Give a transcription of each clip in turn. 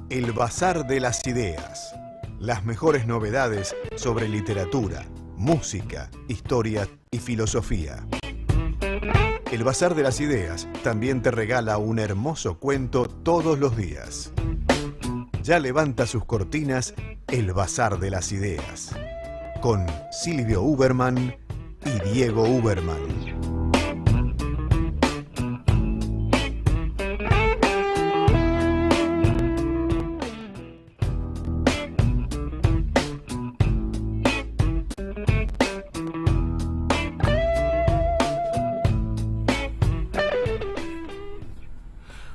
El Bazar de las Ideas. Las mejores novedades sobre literatura, música, historia y filosofía. El Bazar de las Ideas también te regala un hermoso cuento todos los días. Ya levanta sus cortinas El Bazar de las Ideas, con Silvio Uberman y Diego Uberman.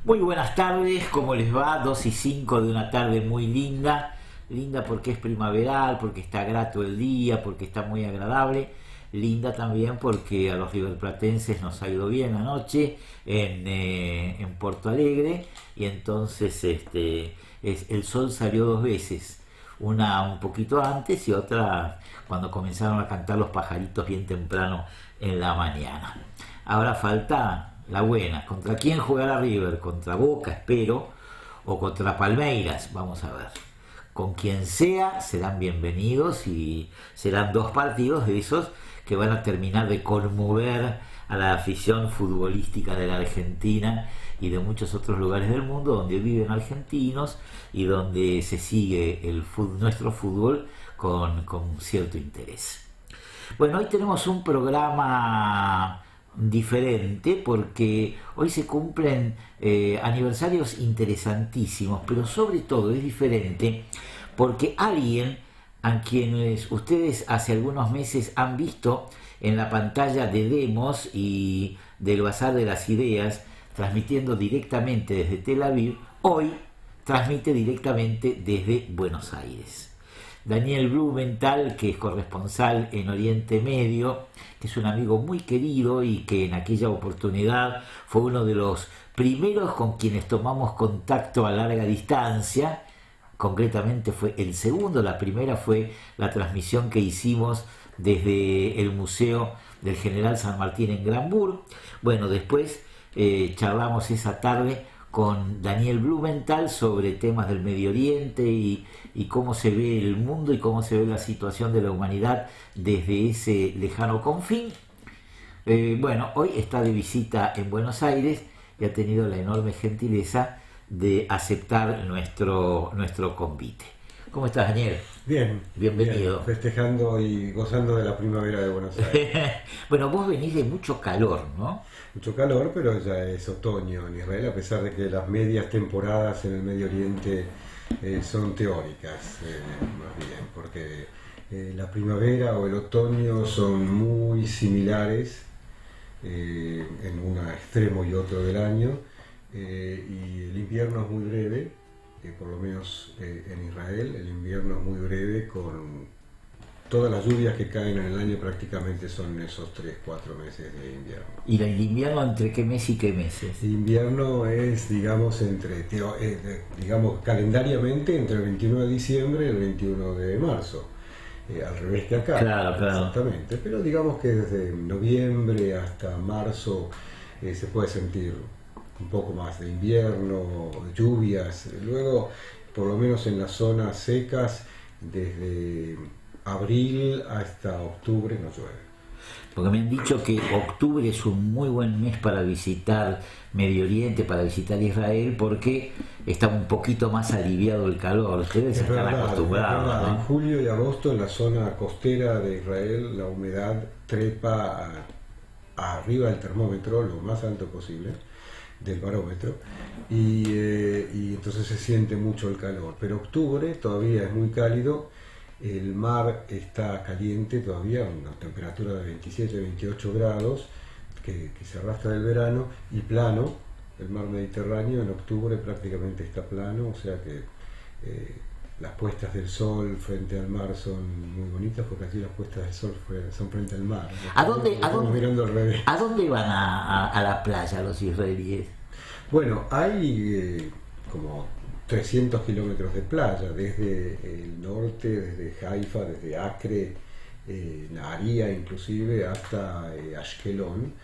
Muy buenas tardes, ¿cómo les va? 2:05 de una tarde muy linda. Linda porque es primaveral, porque está grato el día, porque está muy agradable. Linda también porque a los riverplatenses nos ha ido bien anoche en Porto Alegre. Y entonces el sol salió dos veces. Una un poquito antes y otra cuando comenzaron a cantar los pajaritos bien temprano en la mañana. Ahora falta la buena. ¿Contra quién jugará River? Contra Boca, espero, o contra Palmeiras. Vamos a ver. Con quien sea, serán bienvenidos y serán dos partidos de esos que van a terminar de conmover a la afición futbolística de la Argentina y de muchos otros lugares del mundo donde viven argentinos y donde se sigue nuestro fútbol con cierto interés. Bueno, hoy tenemos un programa diferente porque hoy se cumplen aniversarios interesantísimos, pero sobre todo es diferente porque alguien a quienes ustedes hace algunos meses han visto en la pantalla de Demos y del Bazar de las Ideas transmitiendo directamente desde Tel Aviv, hoy transmite directamente desde Buenos Aires. Daniel Blumenthal, que es corresponsal en Oriente Medio, que es un amigo muy querido y que en aquella oportunidad fue uno de los primeros con quienes tomamos contacto a larga distancia. Concretamente fue el segundo, la primera fue la transmisión que hicimos desde el Museo del General San Martín en Granburg. Bueno, después charlamos esa tarde con Daniel Blumenthal sobre temas del Medio Oriente y cómo se ve el mundo y cómo se ve la situación de la humanidad desde ese lejano confín. Bueno, hoy está de visita en Buenos Aires y ha tenido la enorme gentileza de aceptar nuestro convite. ¿Cómo estás, Daniel? Bien. Bienvenido. Bien, festejando y gozando de la primavera de Buenos Aires. Bueno, vos venís de mucho calor, ¿no? Mucho calor, pero ya es otoño en Israel, a pesar de que las medias temporadas en el Medio Oriente son teóricas, más bien, porque la primavera o el otoño son muy similares en un extremo y otro del año, y el invierno es muy breve, por lo menos en Israel, el invierno es muy breve con todas las lluvias que caen en el año prácticamente son esos 3-4 meses de invierno. ¿Y el invierno entre qué mes y qué meses? El invierno es, digamos, calendariamente entre el 21 de diciembre y el 21 de marzo. Al revés que acá. Claro. Exactamente. Pero digamos que desde noviembre hasta marzo se puede sentir un poco más de invierno, lluvias. Luego, por lo menos en las zonas secas, desde abril hasta octubre no llueve. Porque me han dicho que octubre es un muy buen mes para visitar Medio Oriente, para visitar Israel, porque está un poquito más aliviado el calor. Ustedes están acostumbrados, ¿no? En julio y agosto en la zona costera de Israel la humedad trepa arriba del termómetro, lo más alto posible, del barómetro, y entonces se siente mucho el calor. Pero octubre todavía es muy cálido. El mar está caliente todavía, una temperatura de 27-28 grados, que se arrastra del verano, y plano. El mar Mediterráneo en octubre prácticamente está plano, o sea que las puestas del sol frente al mar son muy bonitas, porque aquí las puestas del sol son frente al mar. ¿A dónde van a la playa los israelíes? Bueno, hay como 300 kilómetros de playa, desde el norte, desde Haifa, desde Acre, Nahariya inclusive, hasta Ashkelon.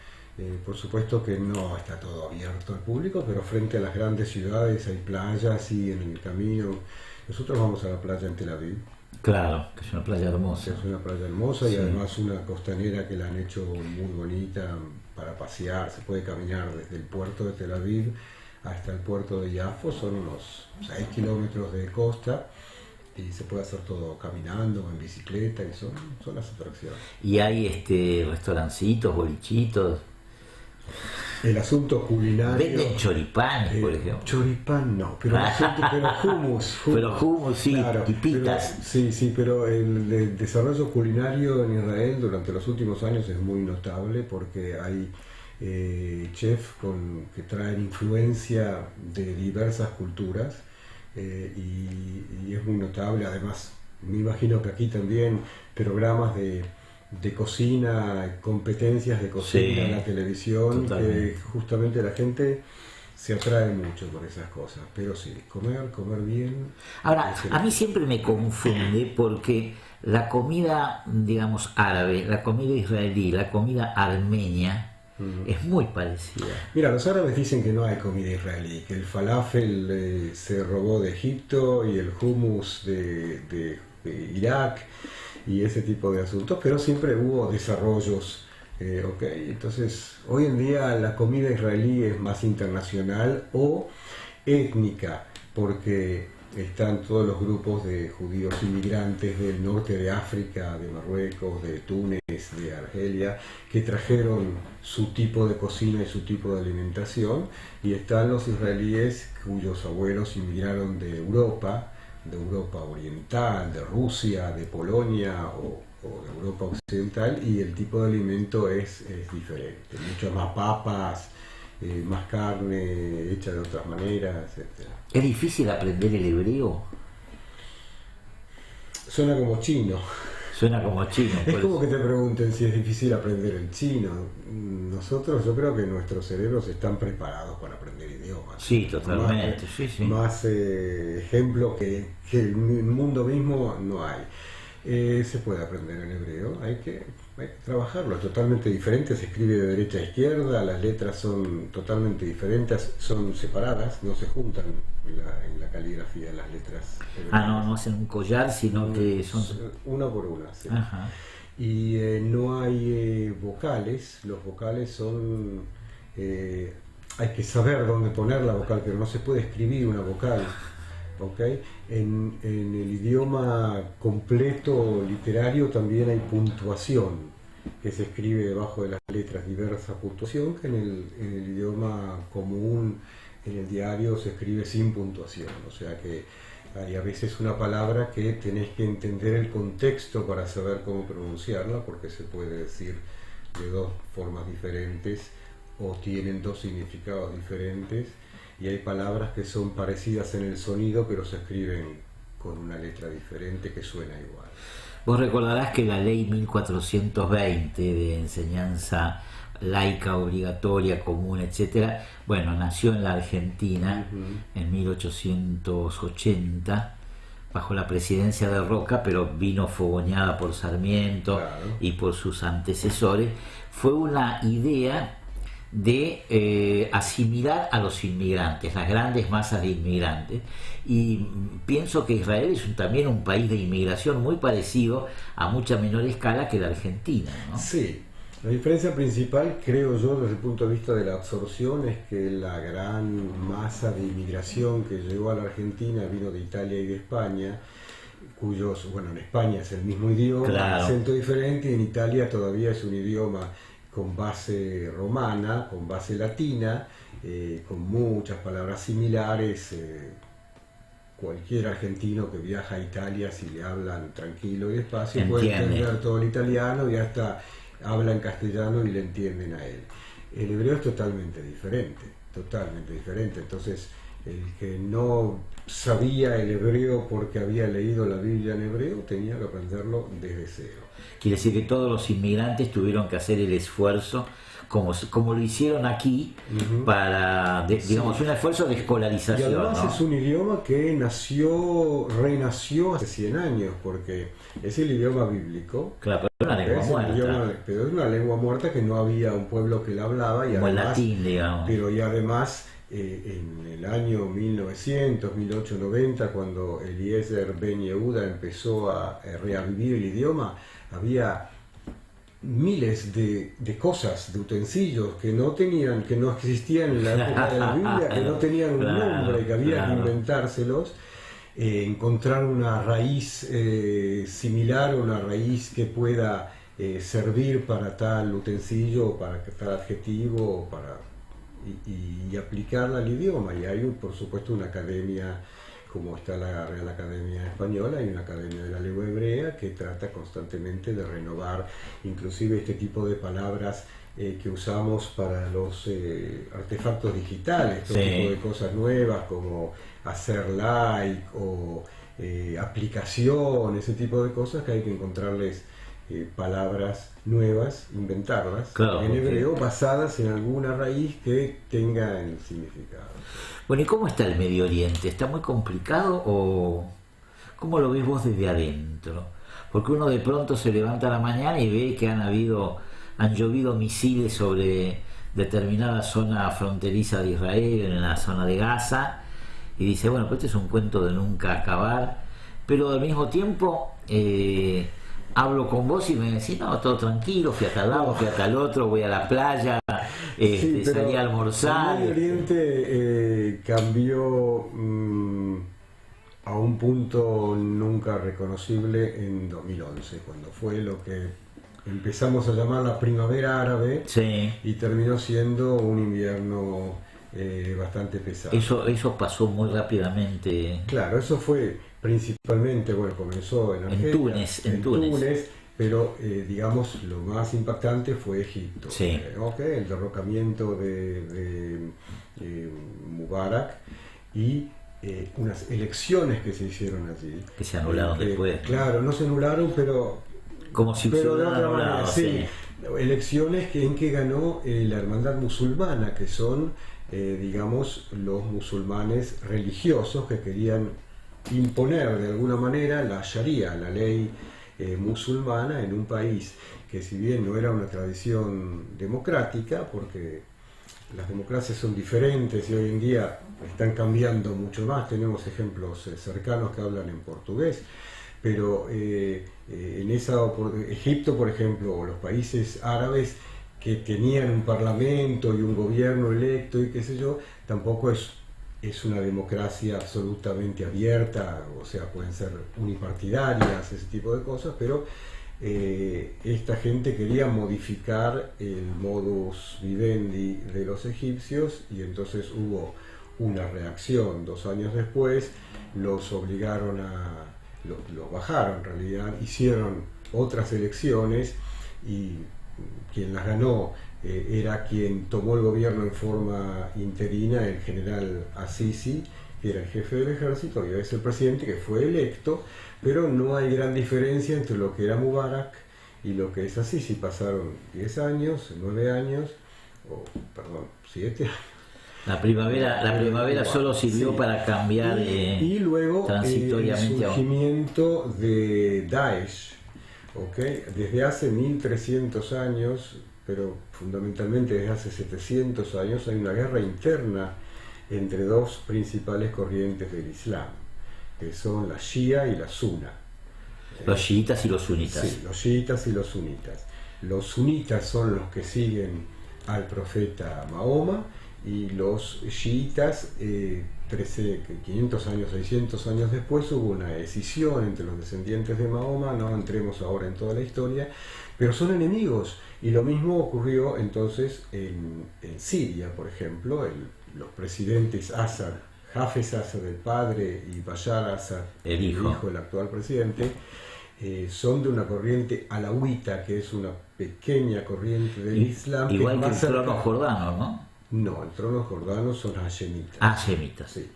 Por supuesto que no está todo abierto al público, pero frente a las grandes ciudades hay playas y en el camino. Nosotros vamos a la playa en Tel Aviv. Claro, que es una playa hermosa. Es una playa hermosa y Sí. además una costanera que la han hecho muy bonita para pasear. Se puede caminar desde el puerto de Tel Aviv hasta el puerto de Yafo, son unos 6 kilómetros de costa y se puede hacer todo caminando o en bicicleta y son las atracciones. Y hay restaurancitos, bolichitos. El asunto culinario... Venden choripanes, por ejemplo. Choripán no, pero hummus. Pero hummus, sí, y pitas. Pero el desarrollo culinario en Israel durante los últimos años es muy notable porque hay chefs que traen influencia de diversas culturas y es muy notable. Además, me imagino que aquí también programas de cocina, competencias de cocina Sí, en la televisión, totalmente. que justamente la gente se atrae mucho por esas cosas. Pero sí, comer bien. Ahora, es a mí siempre me confunde porque la comida, digamos, árabe, la comida israelí, la comida armenia es muy parecida. Mira, los árabes dicen que no hay comida israelí, que el falafel se robó de Egipto y el hummus de Irak y ese tipo de asuntos, pero siempre hubo desarrollos. Entonces, hoy en día la comida israelí es más internacional o étnica, porque están todos los grupos de judíos inmigrantes del norte de África, de Marruecos, de Túnez, de Argelia, que trajeron su tipo de cocina y su tipo de alimentación, y están los israelíes cuyos abuelos inmigraron de Europa Oriental, de Rusia, de Polonia o de Europa Occidental, y el tipo de alimento es diferente, mucho más papas, más carne hecha de otras maneras, etc. ¿Es difícil aprender el hebreo? Suena como chino. Suena como chino. Es por como eso. que te pregunten si es difícil aprender el chino. Yo creo que nuestros cerebros están preparados para aprender idiomas. Sí, totalmente, sí. Más ejemplo que el mundo mismo no hay. Se puede aprender en hebreo, hay que trabajarlo, es totalmente diferente, se escribe de derecha a izquierda, las letras son totalmente diferentes, son separadas, no se juntan en la caligrafía las letras hebreas. No hacen un collar, sino que son... Una por una, sí. Ajá. Y no hay vocales, los vocales son... hay que saber dónde poner la vocal, pero no se puede escribir una vocal. ¿Okay? En el idioma completo literario también hay puntuación, que se escribe debajo de las letras, diversa puntuación, que en el idioma común, en el diario, se escribe sin puntuación. O sea que hay a veces una palabra que tenés que entender el contexto para saber cómo pronunciarla, porque se puede decir de dos formas diferentes o tienen dos significados diferentes. Y hay palabras que son parecidas en el sonido, pero se escriben con una letra diferente que suena igual. Vos recordarás que la ley 1420 de enseñanza laica, obligatoria, común, etcétera, bueno, nació en la Argentina en 1880 bajo la presidencia de Roca, pero vino fogoneada por Sarmiento, Claro. y por sus antecesores. Fue una idea de asimilar a los inmigrantes, las grandes masas de inmigrantes, y pienso que Israel es también un país de inmigración muy parecido a mucha menor escala que la Argentina, ¿no? Sí, la diferencia principal, creo yo, desde el punto de vista de la absorción, es que la gran masa de inmigración que llegó a la Argentina vino de Italia y de España, en España es el mismo idioma, Claro. acento diferente, y en Italia todavía es un idioma con base romana, con base latina, con muchas palabras similares. Cualquier argentino que viaja a Italia, si le hablan tranquilo y despacio, puede Entiende. entender todo el italiano y hasta habla en castellano y le entienden a él. El hebreo es totalmente diferente. Entonces, el que no sabía el hebreo porque había leído la Biblia en hebreo, tenía que aprenderlo desde cero. Quiere decir que todos los inmigrantes tuvieron que hacer el esfuerzo como lo hicieron aquí, para, digamos, un esfuerzo de Y escolarización, además ¿no? es un idioma que renació hace 100 años, porque es el idioma bíblico. Claro, pero es una lengua Es muerta, el idioma, pero es una lengua muerta que no había un pueblo que la hablaba. Y como el además, latín, digamos. pero y además, en el año 1890, cuando Eliezer Ben Yehuda empezó a reavivir el idioma, había miles de cosas, de utensilios que no existían en la época de la Biblia, que no tenían un Claro, nombre, que había claro. que inventárselos. Encontrar una raíz similar, una raíz que pueda servir para tal utensilio, o para tal adjetivo, o y aplicarla al idioma. Y hay, por supuesto, una academia, como está la Real Academia Española, y una academia de la lengua hebrea que trata constantemente de renovar inclusive este tipo de palabras que usamos para los artefactos digitales, todo Sí. tipo de cosas nuevas como hacer like o aplicación, ese tipo de cosas que hay que encontrarles palabras nuevas, inventarlas Claro, en ok. hebreo, basadas en alguna raíz que tenga el significado. Bueno, ¿y cómo está el Medio Oriente? ¿Está muy complicado o cómo lo ves vos desde adentro? Porque uno de pronto se levanta a la mañana y ve que han llovido misiles sobre determinada zona fronteriza de Israel, en la zona de Gaza, y dice, bueno, pues este es un cuento de nunca acabar, pero al mismo tiempo hablo con vos y me decís, no, todo tranquilo, fui a tal lado, fui a tal otro, voy a la playa, Sí, pero salí a almorzar. el Medio Oriente cambió a un punto nunca reconocible en 2011, cuando fue lo que empezamos a llamar la primavera árabe, Sí. y terminó siendo un invierno bastante pesado. Eso pasó muy rápidamente. Claro, eso fue principalmente, bueno, comenzó en Argelia, En Túnez. pero digamos lo más impactante fue Egipto. Sí. El derrocamiento de Mubarak y unas elecciones que se hicieron allí. Que se anularon después. Claro, no se anularon, pero Como si se de hubieran otra anulado, manera, sí. sí. Elecciones en que ganó la hermandad musulmana, que son, digamos, los musulmanes religiosos que querían imponer de alguna manera la Sharia, la ley musulmana, en un país que, si bien no era una tradición democrática, porque las democracias son diferentes y hoy en día están cambiando mucho más, tenemos ejemplos cercanos que hablan en portugués, pero Egipto, por ejemplo, o los países árabes que tenían un parlamento y un gobierno electo y qué sé yo, tampoco es una democracia absolutamente abierta, o sea, pueden ser unipartidarias, ese tipo de cosas, pero esta gente quería modificar el modus vivendi de los egipcios, y entonces hubo una reacción. 2 años después los obligaron los bajaron en realidad, hicieron otras elecciones, y quien las ganó era quien tomó el gobierno en forma interina, el general Assisi, que era el jefe del ejército, y es el presidente que fue electo, pero no hay gran diferencia entre lo que era Mubarak y lo que es Assisi. Pasaron 10 años, 9 años, o perdón, 7 años. La primavera solo sirvió Sí. para cambiar Y luego el transitoriamente a surgimiento de Daesh, desde hace 1300 años, pero fundamentalmente desde hace 700 años, hay una guerra interna entre dos principales corrientes del Islam, que son la Shia y la Sunna. los chiitas y los sunitas. Sí, los chiitas y los sunitas. Los sunitas son los que siguen al profeta Mahoma, y los chiitas, 500 años, 600 años después, hubo una escisión entre los descendientes de Mahoma, no entremos ahora en toda la historia, pero son enemigos. Y lo mismo ocurrió entonces en Siria, por ejemplo. Los presidentes Assad, Hafez Assad, el padre, y Bashar Assad, el hijo, el actual presidente, son de una corriente alawita, que es una pequeña corriente del Islam. Igual que el trono cercana. jordano, ¿no? No, el trono jordano son hashemitas. Hashemitas. Sí.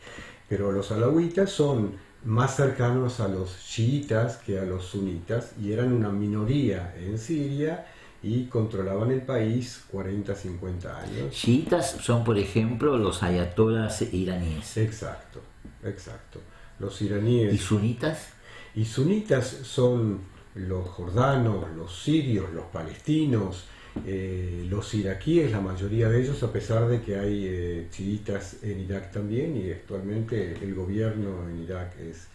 Pero los alawitas son más cercanos a los chiitas que a los sunitas, y eran una minoría en Siria y controlaban el país 40, 50 años. Chiitas son, por ejemplo, los ayatolas iraníes. Exacto, exacto. Los iraníes. ¿Y sunitas? Y sunitas son los jordanos, los sirios, los palestinos, los iraquíes, la mayoría de ellos, a pesar de que hay chiitas en Irak también, y actualmente el gobierno en Irak es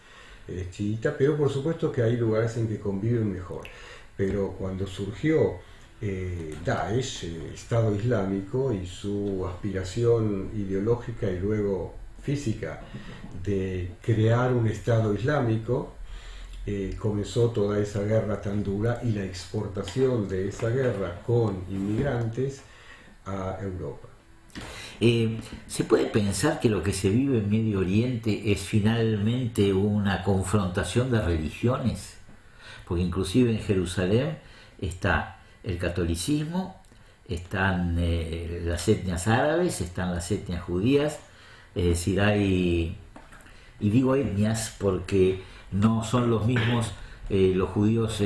chiita, pero por supuesto que hay lugares en que conviven mejor. Pero cuando surgió Daesh, Estado Islámico, y su aspiración ideológica y luego física de crear un Estado Islámico, comenzó toda esa guerra tan dura y la exportación de esa guerra con inmigrantes a Europa. ¿Se puede pensar que lo que se vive en Medio Oriente es finalmente una confrontación de religiones? Porque inclusive en Jerusalén está el catolicismo, están las etnias árabes, están las etnias judías, es decir, hay, y digo etnias porque no son los mismos los judíos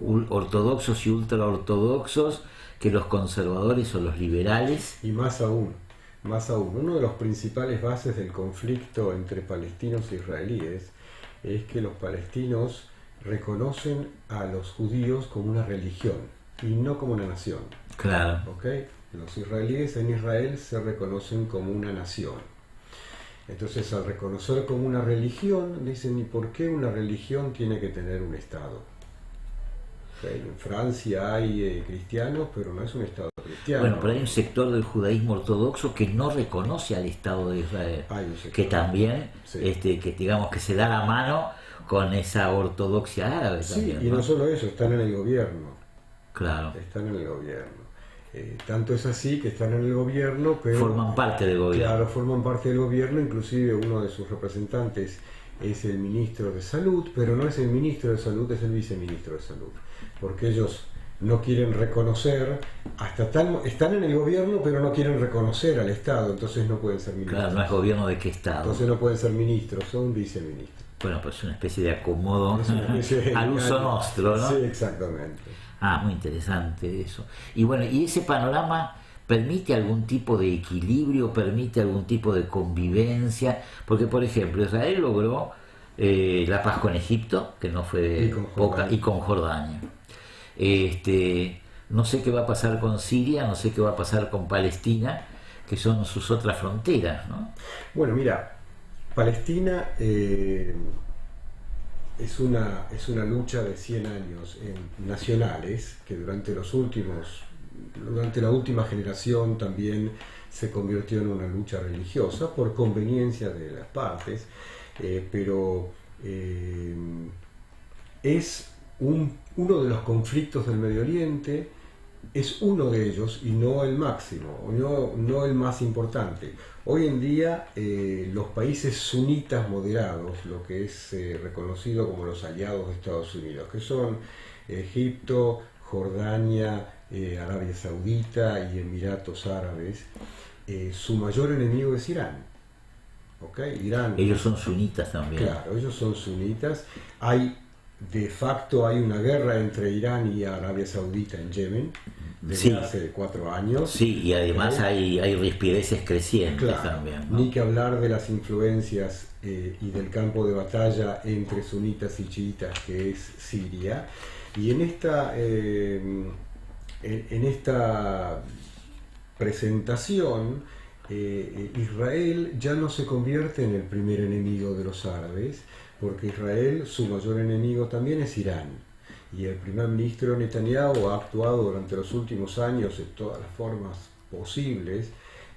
ortodoxos y ultraortodoxos que los conservadores o los liberales. Y más aún, uno de los principales bases del conflicto entre palestinos e israelíes es que los palestinos reconocen a los judíos como una religión y no como una nación. Claro. ¿Okay? Los israelíes en Israel se reconocen como una nación. Entonces, al reconocer como una religión, dicen, ¿y por qué una religión tiene que tener un Estado? ¿Okay? En Francia hay cristianos, pero no es un Estado cristiano. Bueno, pero hay un sector del judaísmo ortodoxo que no reconoce al Estado de Israel, que también, sí, que digamos que se da la mano con esa ortodoxia árabe. Sí, también, y ¿no? no solo eso, están en el gobierno. Claro. Están en el gobierno. Tanto es así que están en el gobierno, pero... Forman parte del gobierno. Claro, forman parte del gobierno, inclusive uno de sus representantes es el ministro de Salud, pero no es el ministro de Salud, es el viceministro de Salud. Porque ellos no quieren reconocer, están en el gobierno, pero no quieren reconocer al Estado, entonces no pueden ser ministros. Claro, no es gobierno de qué Estado. Entonces no pueden ser ministros, son viceministros. Bueno, pues es una especie de acomodo Es una especie de al uso nuestro, ¿no? Sí, exactamente. Ah, muy interesante eso. Y bueno, ¿y ese panorama permite algún tipo de equilibrio, permite algún tipo de convivencia? Porque, por ejemplo, Israel logró la paz con Egipto, que no fue poca, y con Jordania. No sé qué va a pasar con Siria, no sé qué va a pasar con Palestina, que son sus otras fronteras, ¿no? Bueno, mira, Palestina es una lucha de 100 años nacionales, que durante la última generación también se convirtió en una lucha religiosa por conveniencia de las partes, pero es uno de los conflictos del Medio Oriente, es uno de ellos y no el máximo, no el más importante. Hoy en día los países sunitas moderados, lo que es reconocido como los aliados de Estados Unidos, que son Egipto, Jordania, Arabia Saudita y Emiratos Árabes, su mayor enemigo es Irán. ¿Okay? Irán. Ellos son sunitas también. Claro, ellos son sunitas. De facto hay una guerra entre Irán y Arabia Saudita en Yemen desde hace 4 años. Sí, y además hay rispideces crecientes, claro, también, ¿no? Ni que hablar de las influencias y del campo de batalla entre sunitas y chiitas, que es Siria. Y en esta presentación, Israel ya no se convierte en el primer enemigo de los árabes, porque Israel, su mayor enemigo también es Irán. Y el primer ministro Netanyahu ha actuado durante los últimos años de todas las formas posibles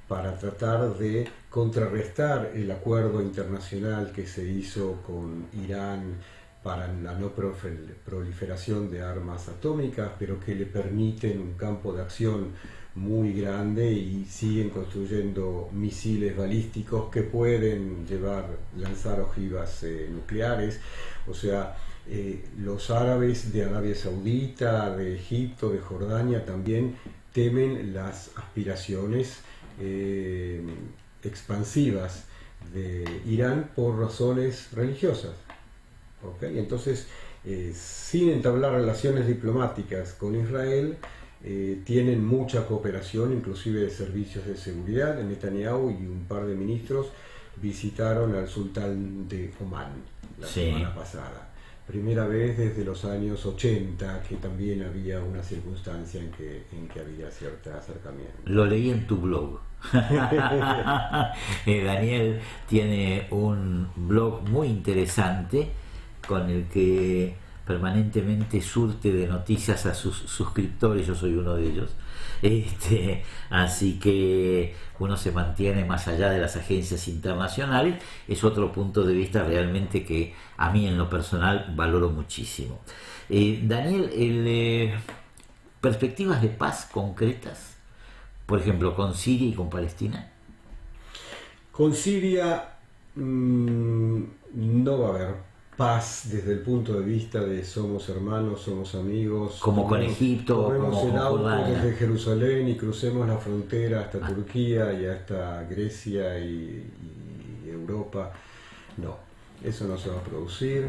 para tratar de contrarrestar el acuerdo internacional que se hizo con Irán para la no proliferación de armas atómicas, pero que le permiten un campo de acción muy grande y siguen construyendo misiles balísticos que pueden lanzar ojivas nucleares. O sea, los árabes de Arabia Saudita, de Egipto, de Jordania también temen las aspiraciones expansivas de Irán por razones religiosas. ¿Okay? Entonces, sin entablar relaciones diplomáticas con Israel, tienen mucha cooperación, inclusive de servicios de seguridad. Netanyahu y un par de ministros visitaron al sultán de Omán la semana pasada. Primera vez desde los años 80 que también había una circunstancia en que había cierto acercamiento. Lo leí en tu blog. Daniel tiene un blog muy interesante con el que permanentemente surte de noticias a sus suscriptores, yo soy uno de ellos, así que uno se mantiene más allá de las agencias internacionales. Es otro punto de vista realmente que a mí en lo personal valoro muchísimo. Daniel, perspectivas de paz concretas, por ejemplo, con Siria y con Palestina. Con Siria no va a haber paz desde el punto de vista de somos hermanos, somos amigos. Como con Egipto, tomemos como el con auto Jordania. desde Jerusalén y crucemos la frontera hasta Turquía y hasta Grecia y Europa. No, eso no se va a producir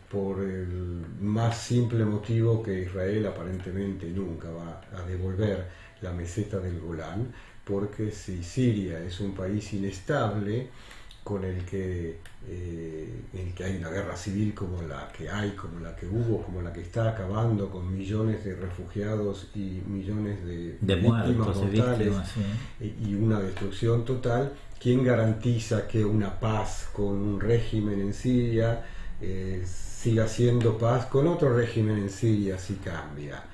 por el más simple motivo que Israel aparentemente nunca va a devolver la meseta del Golán, porque si Siria es un país inestable, con el que hay una guerra civil como la que hay, como la que hubo, como la que está acabando, con millones de refugiados y millones de víctimas mortales y una destrucción total, ¿quién garantiza que una paz con un régimen en Siria siga siendo paz con otro régimen en Siria si cambia?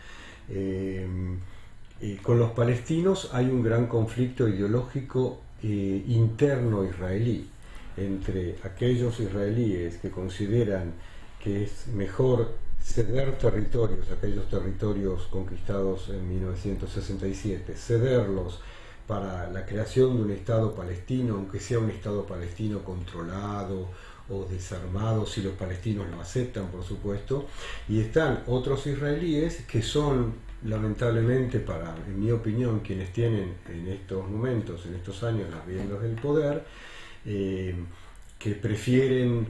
Con los palestinos hay un gran conflicto ideológico interno israelí, entre aquellos israelíes que consideran que es mejor ceder territorios, aquellos territorios conquistados en 1967, cederlos para la creación de un Estado palestino, aunque sea un Estado palestino controlado o desarmado, si los palestinos lo aceptan, por supuesto, y están otros israelíes que son, lamentablemente, en mi opinión, quienes tienen en estos momentos, en estos años, las riendas del poder, que prefieren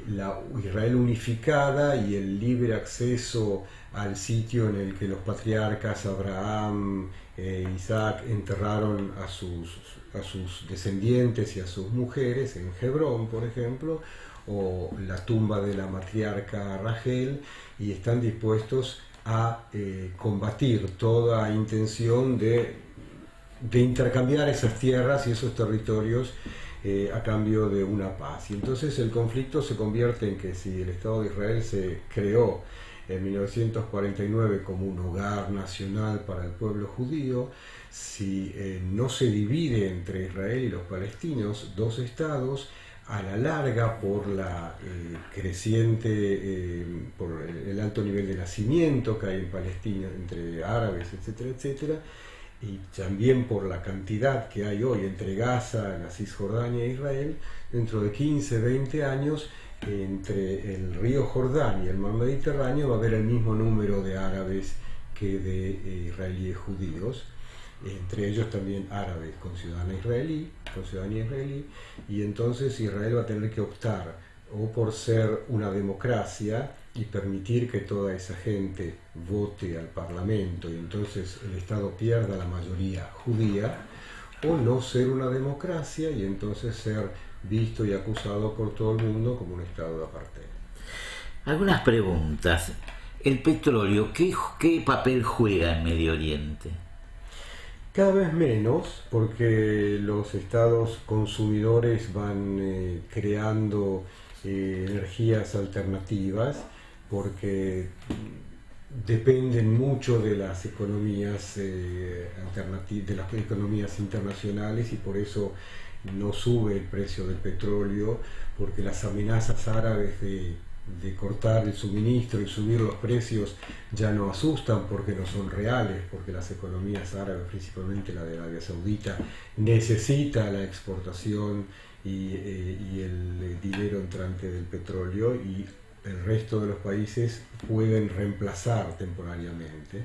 la Israel unificada y el libre acceso al sitio en el que los patriarcas Abraham e Isaac enterraron a sus descendientes y a sus mujeres en Hebrón, por ejemplo, o la tumba de la matriarca Rachel, y están dispuestos a combatir toda intención de intercambiar esas tierras y esos territorios a cambio de una paz. Y entonces el conflicto se convierte en que si el Estado de Israel se creó en 1949 como un hogar nacional para el pueblo judío, si no se divide entre Israel y los palestinos, dos estados, a la larga, por la creciente, por el alto nivel de nacimiento que hay en Palestina entre árabes, etcétera, etcétera, y también por la cantidad que hay hoy entre Gaza, la Cisjordania e Israel, dentro de 15, 20 años, entre el río Jordán y el mar Mediterráneo va a haber el mismo número de árabes que de israelíes judíos, entre ellos también árabes con ciudadanía israelí, y entonces Israel va a tener que optar o por ser una democracia y permitir que toda esa gente vote al Parlamento y entonces el Estado pierda la mayoría judía, o no ser una democracia y entonces ser visto y acusado por todo el mundo como un Estado de apartheid. Algunas preguntas. El petróleo, ¿qué papel juega en Medio Oriente? Cada vez menos, porque los estados consumidores van creando energías alternativas, porque dependen mucho de las economías de las economías internacionales, y por eso no sube el precio del petróleo, porque las amenazas árabes de cortar el suministro y subir los precios ya no asustan, porque no son reales, porque las economías árabes, principalmente la de Arabia Saudita, necesita la exportación y el dinero entrante del petróleo, y el resto de los países pueden reemplazar temporariamente.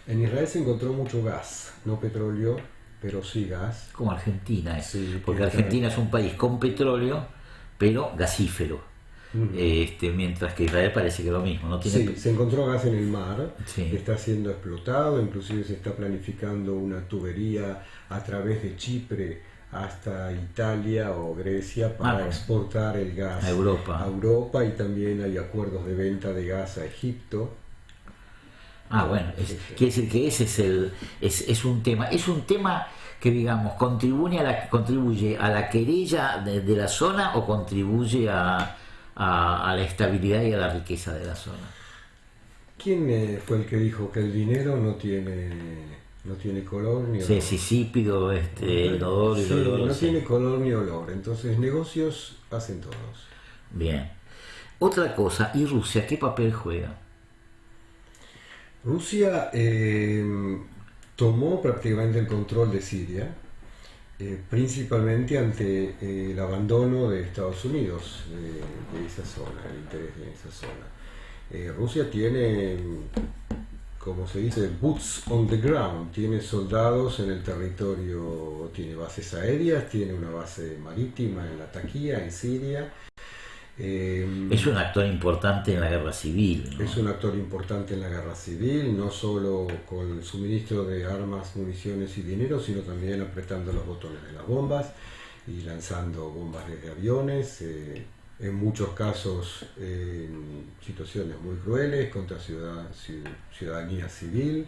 En Israel se encontró mucho gas, no petróleo, pero sí gas. Como Argentina, Sí, porque Argentina es un país con petróleo, pero gasífero. mientras que Israel parece que lo mismo, no tiene... Sí, se encontró gas en el mar, Sí. que está siendo explotado, inclusive se está planificando una tubería a través de Chipre hasta Italia o Grecia para bueno. exportar el gas A Europa. a Europa, y también hay acuerdos de venta de gas a Egipto. Bueno, quiere decir que ese es un tema que, digamos, contribuye a la querella de la zona, o contribuye a la estabilidad y a la riqueza de la zona. ¿Quién fue el que dijo que el dinero no tiene color ni olor? Sí, Sisípido, Inodoro y Sí, Oloro, no sí. tiene color ni olor, entonces negocios hacen todos. Bien. Otra cosa, ¿y Rusia qué papel juega? Rusia tomó prácticamente el control de Siria, principalmente ante el abandono de Estados Unidos de esa zona, el interés de esa zona. Rusia tiene, como se dice, boots on the ground, tiene soldados en el territorio, tiene bases aéreas, tiene una base marítima en Latakia, en Siria. Es un actor importante en la guerra civil, ¿no? Es un actor importante en la guerra civil, no solo con el suministro de armas, municiones y dinero, sino también apretando los botones de las bombas y lanzando bombas desde aviones, en muchos casos en situaciones muy crueles contra ciudadanía civil.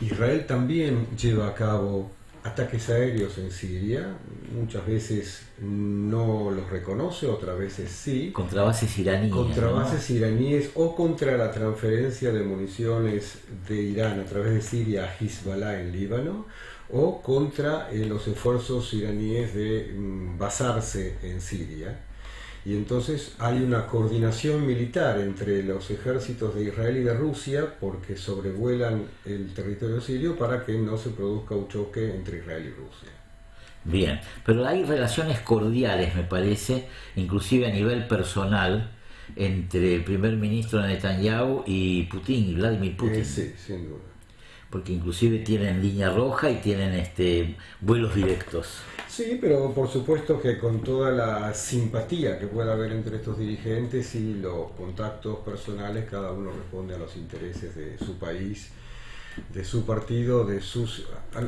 Israel también lleva a cabo ataques aéreos en Siria, muchas veces no los reconoce, otras veces sí. Contra bases iraníes. Contra ¿no? bases iraníes o contra la transferencia de municiones de Irán a través de Siria a Hezbollah en Líbano, o contra los esfuerzos iraníes de basarse en Siria. Y entonces hay una coordinación militar entre los ejércitos de Israel y de Rusia, porque sobrevuelan el territorio sirio para que no se produzca un choque entre Israel y Rusia. Bien, pero hay relaciones cordiales, me parece, inclusive a nivel personal, entre el primer ministro Netanyahu y Putin, Vladimir Putin. Sí, sin duda. Porque inclusive tienen línea roja y tienen vuelos directos. Sí, pero por supuesto que con toda la simpatía que pueda haber entre estos dirigentes y los contactos personales, cada uno responde a los intereses de su país, de su partido,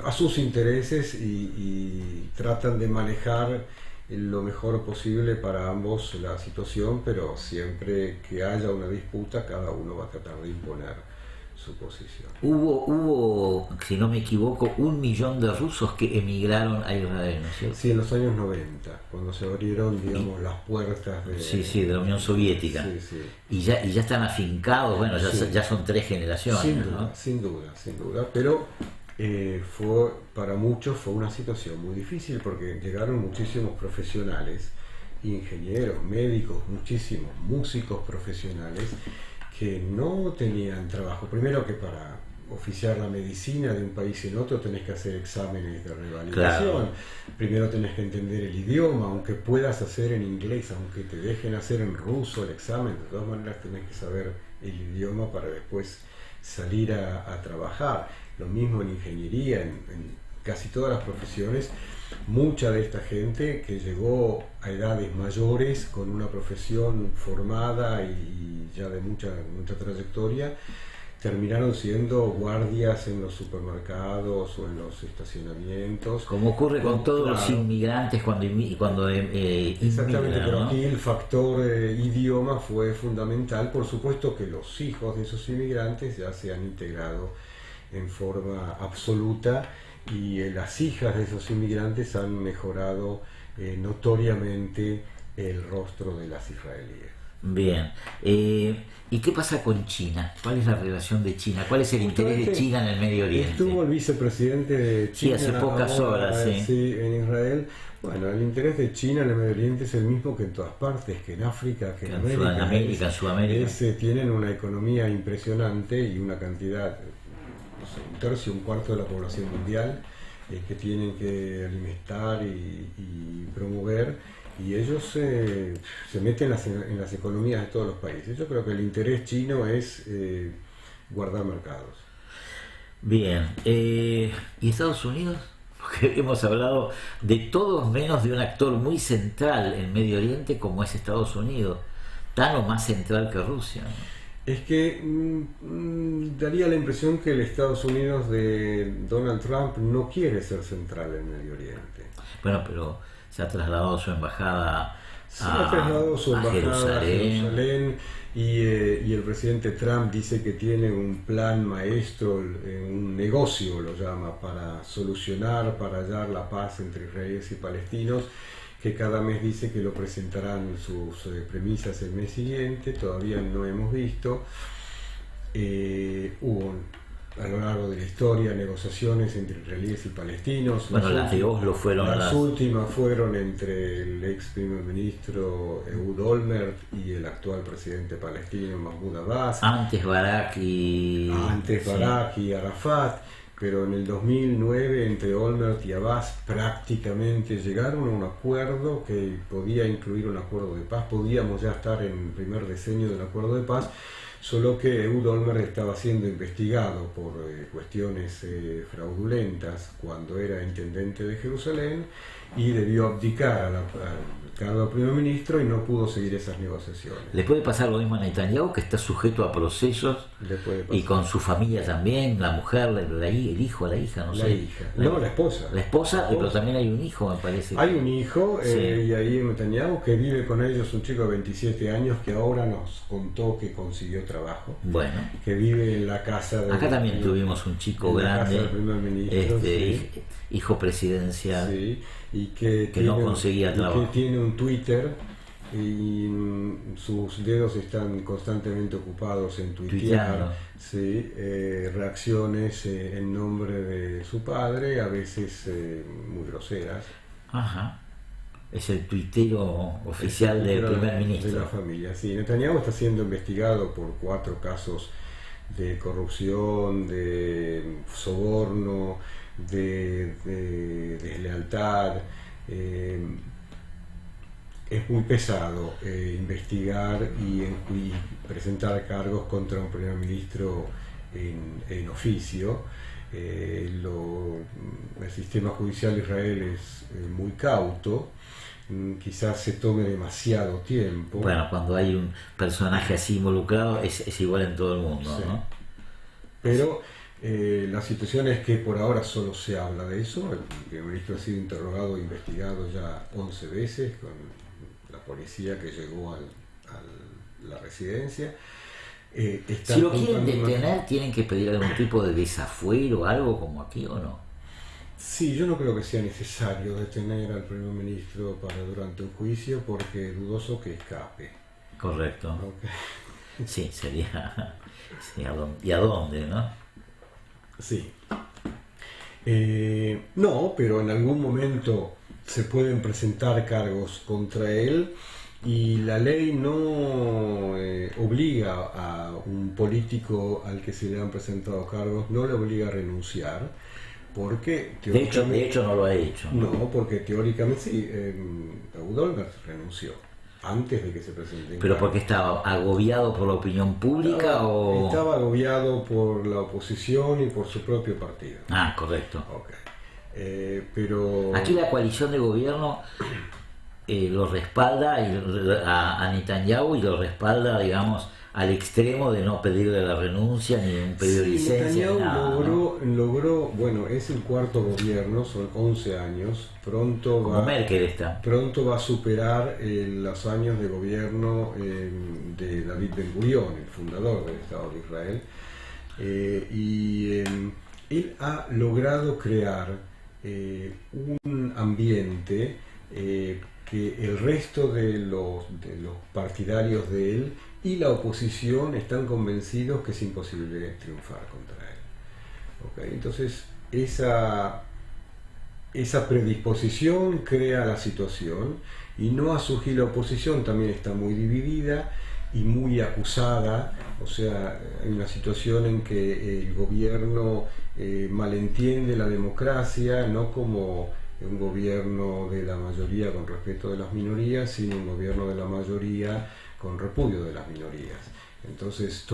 a sus intereses, y tratan de manejar lo mejor posible para ambos la situación, pero siempre que haya una disputa, cada uno va a tratar de imponer su posición. Hubo, si no me equivoco, 1 millón de rusos que emigraron a Israel, ¿no es cierto? Sí, en los años 90, cuando se abrieron, digamos, las puertas de la Unión Soviética. Sí, sí. Y ya están afincados, bueno, ya son 3 generaciones. Sin duda, ¿no? sin duda, pero para muchos fue una situación muy difícil, porque llegaron muchísimos profesionales, ingenieros, médicos, muchísimos músicos profesionales, que no tenían trabajo. Primero, que para oficiar la medicina de un país en otro tenés que hacer exámenes de revalidación. Claro. Primero tenés que entender el idioma, aunque puedas hacer en inglés, aunque te dejen hacer en ruso el examen, de todas maneras tenés que saber el idioma para después salir a trabajar. Lo mismo en ingeniería, en casi todas las profesiones. Mucha de esta gente que llegó a edades mayores con una profesión formada y ya de mucha trayectoria, terminaron siendo guardias en los supermercados o en los estacionamientos. Como ocurre con todos los inmigrantes cuando exactamente, inmigran, pero ¿no? aquí el factor idioma fue fundamental. Por supuesto que los hijos de esos inmigrantes ya se han integrado en forma absoluta, y las hijas de esos inmigrantes han mejorado notoriamente el rostro de las israelíes. Bien. ¿Y qué pasa con China? ¿Cuál es la relación de China? ¿Cuál es el interés de China en el Medio Oriente? Estuvo el vicepresidente de China, Sí, hace pocas horas, sí. En Israel. Bueno, el interés de China en el Medio Oriente es el mismo que en todas partes, que en África, que en América. En Sudamérica. Tienen una economía impresionante y una cantidad, no sé, 1/3, 1/4 de la población mundial, que tienen que alimentar y promover, y ellos se meten en las economías de todos los países. Yo creo que el interés chino es guardar mercados. Bien. ¿Y Estados Unidos? porque hemos hablado de todos menos de un actor muy central en Medio Oriente como es Estados Unidos, tan o más central que Rusia, ¿no? Es que daría la impresión que el Estados Unidos de Donald Trump no quiere ser central en Medio Oriente. Bueno, pero se ha trasladado su embajada Se ha trasladado su a embajada a Jerusalén. Jerusalén y el presidente Trump dice que tiene un plan maestro, un negocio lo llama, para solucionar, para hallar la paz entre israelíes y palestinos, que cada mes dice que lo presentarán sus premisas el mes siguiente. Todavía no hemos visto. Hubo a lo largo de la historia negociaciones entre israelíes y palestinos. Bueno, las de Oslo fueron las últimas fueron entre el ex primer ministro Ehud Olmert y el actual presidente palestino Mahmoud Abbas. Antes Barak y Arafat. Pero en el 2009 entre Olmert y Abbas prácticamente llegaron a un acuerdo que podía incluir un acuerdo de paz. Podíamos ya estar en el primer diseño del acuerdo de paz, solo que Ehud Olmert estaba siendo investigado por cuestiones fraudulentas cuando era intendente de Jerusalén y debió abdicar al cargo de primer ministro y no pudo seguir esas negociaciones. Le puede pasar lo mismo a Netanyahu, que está sujeto a procesos, y con su familia también, la mujer, el hijo, la hija, no sé. La esposa. La esposa, pero también hay un hijo, me parece. Hay un hijo, Sí. Y ahí en Netanyahu, que vive con ellos, un chico de 27 años que ahora nos contó que consiguió trabajo. Bueno, Que vive en la casa de... acá también tuvimos un chico en la casa grande, del primer ministro, sí. hijo presidencial, Sí, y que no conseguía trabajo. que tiene un Twitter y sus dedos están constantemente ocupados en tuitear, Tuiteando. sí, reacciones en nombre de su padre, a veces muy groseras. Ajá, es el tuitero oficial del primer ministro. De la familia, sí. Netanyahu está siendo investigado por 4 casos de corrupción, de soborno, de deslealtad. Es muy pesado investigar y presentar cargos contra un primer ministro en oficio. El sistema judicial de Israel es muy cauto. Quizás se tome demasiado tiempo. Bueno, cuando hay un personaje así involucrado es igual en todo el mundo, Sí. ¿no? Pero la situación es que por ahora solo se habla de eso. El primer ministro ha sido interrogado e investigado ya 11 veces con la policía que llegó a la residencia. Si lo quieren detener, ¿tienen que pedir algún tipo de desafuero o algo como aquí o no? Sí, yo no creo que sea necesario detener al primer ministro durante un juicio porque dudoso que escape. Correcto. Okay. Sí, sería... sí, ¿y a dónde, no? Sí. No, pero en algún momento se pueden presentar cargos contra él y la ley no obliga a un político al que se le han presentado cargos, no le obliga a renunciar, porque De hecho no lo ha hecho. no, porque teóricamente sí, Ehud Olmert renunció antes de que se presenten ¿Pero cargos. porque estaba agobiado por la opinión pública o...? Estaba agobiado por la oposición y por su propio partido. Ah, correcto. Ok. Pero Aquí la coalición de gobierno lo respalda a Netanyahu y lo respalda, digamos, al extremo de no pedirle la renuncia ni un pedido de licencia. Netanyahu Ni nada, ¿no? logró, bueno, es el cuarto gobierno, son 11 años, Como Merkel está. pronto va a superar los años de gobierno de David Ben-Gurión, el fundador del Estado de Israel, él ha logrado crear un ambiente que el resto de los partidarios de él y la oposición están convencidos que es imposible triunfar contra él. ¿Okay? Entonces, esa predisposición crea la situación y no a su la oposición también está muy dividida y muy acusada, o sea, hay una situación en que el gobierno malentiende la democracia, no como un gobierno de la mayoría con respeto de las minorías, sino un gobierno de la mayoría con repudio de las minorías. Entonces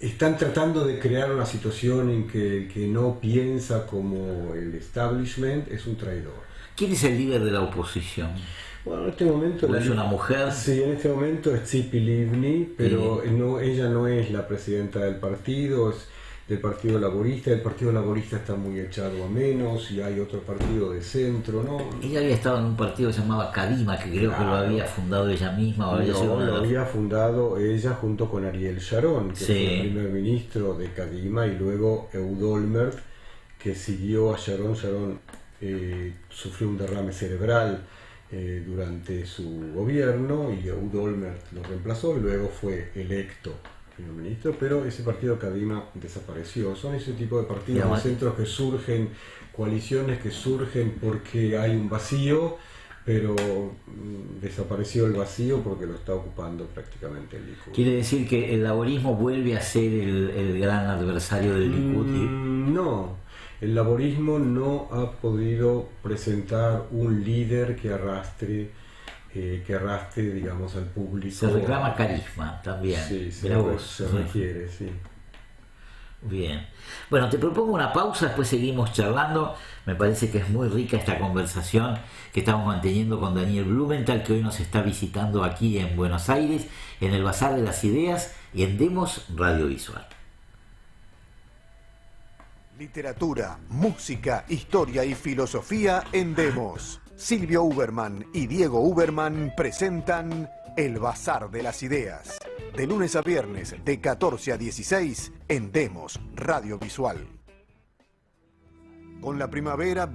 están tratando de crear una situación en que el que no piensa como el establishment es un traidor. ¿Quién es el líder de la oposición? Bueno, en este momento... ¿Es una mujer? Sí, en este momento es Tzipi Livni, pero ella no es la presidenta del partido, es del Partido Laborista. El Partido Laborista está muy echado a menos y hay otro partido de centro, ¿no? Ella había estado en un partido que se llamaba Kadima, que creo que lo había fundado ella misma. O había sido lo había fundado ella junto con Ariel Sharon, que fue el primer ministro de Kadima, y luego Ehud Olmert, que siguió a Sharon. Sharon sufrió un derrame cerebral durante su gobierno y Ehud Olmert lo reemplazó y luego fue electo primer ministro, pero ese partido Kadima desapareció. Son ese tipo de partidos de centros que surgen, coaliciones que surgen porque hay un vacío, pero desapareció el vacío porque lo está ocupando prácticamente el Likud. ¿Quiere decir que el laborismo vuelve a ser el gran adversario del Likud? No, el laborismo no ha podido presentar un líder que arrastre, digamos, al público. Se reclama carisma también. Sí, se requiere, sí. Bien. Bueno, te propongo una pausa, después seguimos charlando. Me parece que es muy rica esta conversación que estamos manteniendo con Daniel Blumenthal, que hoy nos está visitando aquí en Buenos Aires, en el Bazar de las Ideas y en Demos Radiovisual. Literatura, música, historia y filosofía en Demos. Silvio Uberman y Diego Uberman presentan El Bazar de las Ideas. De lunes a viernes, de 14 a 16, en Demos Radiovisual. Con la primavera...